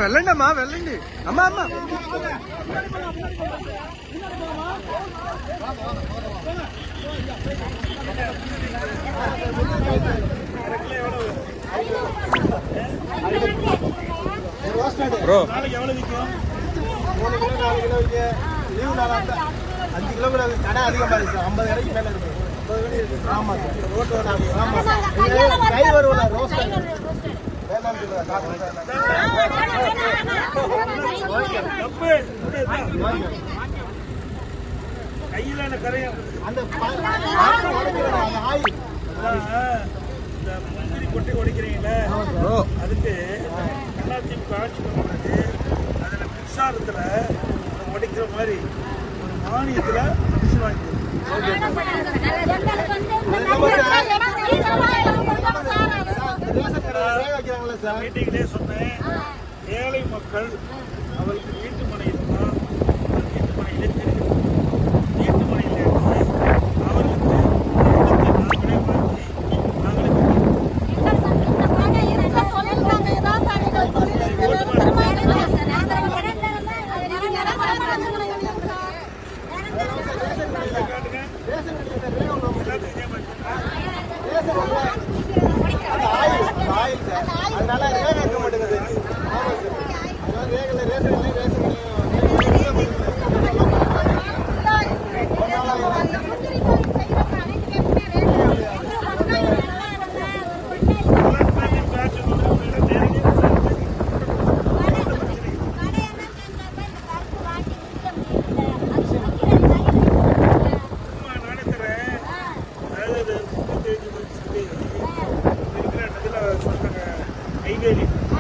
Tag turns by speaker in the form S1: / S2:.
S1: వెళ్ళండి అమ్మా వెళ్ళండి అమ్మా అమ్మా ப்ரோ 4 கிலோ கடை அதிகமா இருக்கு 50 கடைக்கு மேல இருக்கு ஆமா ரோட் கை வருவல ரோஸ் கையில கரையும் அந்த ஆயில் இந்த முந்திரி கொட்டி உடைக்கிறீங்களே அதுக்கு அதிமுக ஆட்சி பண்ணுறது அதுல மின்சாரத்துல உடைக்கிற மாதிரி ஒரு மானியத்துல மிஷின் வாங்கி மீட்டிங்லேயே சொன்னேன் ஏழை மக்கள் அவருக்கு வீட்டு மனை இருந்தால் வீட்டு மனையிலே தெரியும் வீட்டு மனையிலே அவர்களுக்கு நாங்களே மாற்றி அதனால ரேக இருக்க மாட்டேங்குது Hey,